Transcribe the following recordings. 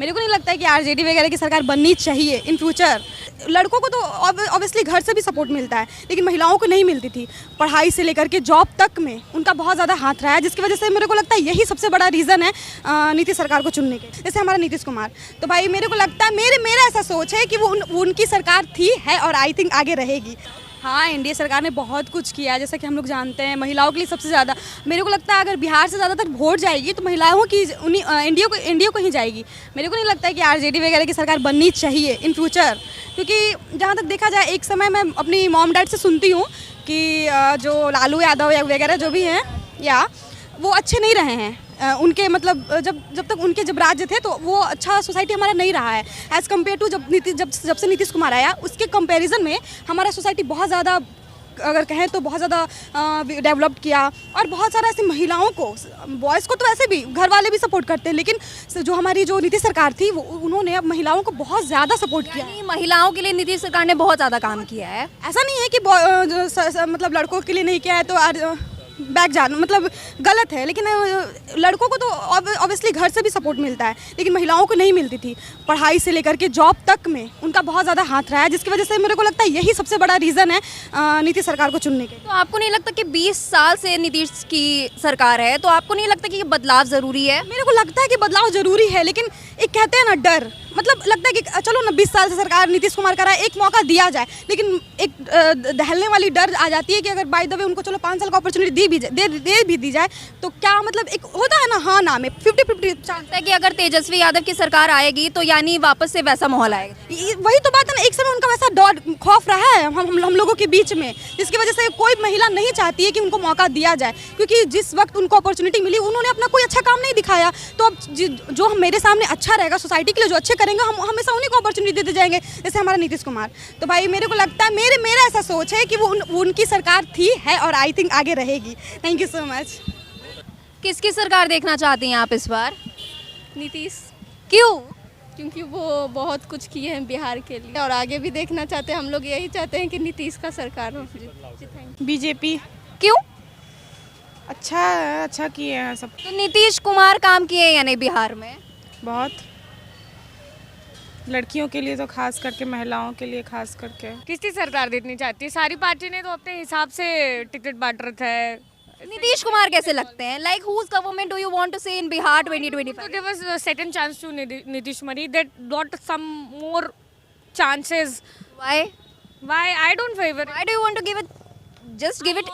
मेरे को नहीं लगता है कि आरजेडी वगैरह की सरकार बननी चाहिए इन फ्यूचर। लड़कों को तो ऑब्वियसली घर से भी सपोर्ट मिलता है, लेकिन महिलाओं को नहीं मिलती थी। पढ़ाई से लेकर के जॉब तक में उनका बहुत ज़्यादा हाथ रहा है, जिसकी वजह से मेरे को लगता है यही सबसे बड़ा रीज़न है नीतीश सरकार को चुनने के। जैसे हमारा नीतीश कुमार, तो भाई मेरे को लगता है मेरा ऐसा सोच है कि वो उनकी सरकार थी है और आई थिंक आगे रहेगी। हाँ, एनडीए सरकार ने बहुत कुछ किया है, जैसा कि हम लोग जानते हैं महिलाओं के लिए सबसे ज़्यादा। मेरे को लगता है अगर बिहार से ज़्यादातर वोट जाएगी तो महिलाओं की एनडीए को ही जाएगी। मेरे को नहीं लगता है कि आरजेडी वगैरह की सरकार बननी चाहिए इन फ्यूचर, क्योंकि जहाँ तक देखा जाए एक समय मैं अपनी मॉम डैड से सुनती हूँ कि जो लालू यादव या वगैरह जो भी हैं या वो अच्छे नहीं रहे हैं। उनके मतलब जब तक उनके जब राज्य थे तो वो अच्छा सोसाइटी हमारा नहीं रहा है एज़ कम्पेयर टू जब से नीतीश कुमार आया, उसके कंपैरिजन में हमारा सोसाइटी बहुत ज़्यादा, अगर कहें तो बहुत ज़्यादा डेवलप्ड किया। और बहुत सारा ऐसी महिलाओं को, बॉयज़ को तो वैसे भी घर वाले भी सपोर्ट करते हैं, लेकिन जो हमारी जो नीतीश सरकार थी वो उन्होंने अब महिलाओं को बहुत ज़्यादा सपोर्ट किया। महिलाओं के लिए नीतीश सरकार ने बहुत ज़्यादा काम किया है। ऐसा नहीं है कि मतलब लड़कों के लिए नहीं किया है तो बैक जाना मतलब गलत है, लेकिन लड़कों को तो ऑब्वियसली घर से भी सपोर्ट मिलता है, लेकिन महिलाओं को नहीं मिलती थी। पढ़ाई से लेकर के जॉब तक में उनका बहुत ज़्यादा हाथ रहा है, जिसकी वजह से मेरे को लगता है यही सबसे बड़ा रीज़न है नीतीश सरकार को चुनने के। तो आपको नहीं लगता कि 20 साल से नीतीश की सरकार है, तो आपको नहीं लगता कि बदलाव ज़रूरी है? मेरे को लगता है कि बदलाव ज़रूरी है, लेकिन एक कहते हैं ना डर, मतलब लगता है कि चलो ना 20 साल से सरकार नीतीश कुमार का रहा है, एक मौका दिया जाए, लेकिन एक दहलने वाली डर आ जाती है कि अगर बाय द वे उनको चलो 5 साल का अपॉर्चुनिटी दे भी दी जाए तो क्या मतलब एक होता है ना हाँ ना में 50-50 चांस है कि अगर तेजस्वी यादव की सरकार आएगी तो यानी वापस से वैसा माहौल आएगा। वही तो बात है ना, एक समय उनका वैसा डर खौफ रहा है हम लोगों के बीच में, जिसकी वजह से कोई महिला नहीं चाहती है कि उनको मौका दिया जाए, क्योंकि जिस वक्त उनको अपॉर्चुनिटी मिली उन्होंने अपना कोई अच्छा काम नहीं दिखाया। तो अब जो मेरे सामने अच्छा रहेगा सोसाइटी के लिए, जो अच्छे करेंगे हम हमेशा उन्हीं को अपॉर्चुनिटी देते जाएंगे, जैसे हमारा नीतीश कुमार। तो भाई मेरे को लगता है मेरा ऐसा सोच है कि वो उनकी सरकार थी है और आई थिंक आगे रहेगी। Thank you so much. किसकी सरकार देखना चाहती हैं आप इस बार? नीतीश, क्यों? क्योंकि वो बहुत कुछ किए हैं बिहार के लिए और आगे भी देखना चाहते हैं। हम लोग यही चाहते हैं कि नीतीश का सरकार हो। बीजेपी। क्यों? अच्छा किए हैं सब। तो नीतीश कुमार काम किए या नहीं बिहार में? बहुत, लड़कियों के लिए तो खास करके, महिलाओं के लिए खास करके। किसकी सरकार देखनी चाहती है? सारी पार्टी ने तो अपने हिसाब से टिकट बांट रखा है। नीतीश कुमार कैसे लगते हैं? Like whose government do you want to see in Bihar 2025? So give us a second chance to Nitish Kumar. That got some more chances. Why? Why? I don't favor. Why do you want to give it? Just give it.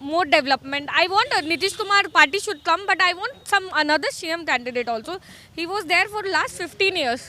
More development. I want Nitish Kumar party should come, but I want some another CM candidate also. He was there for last 15 years.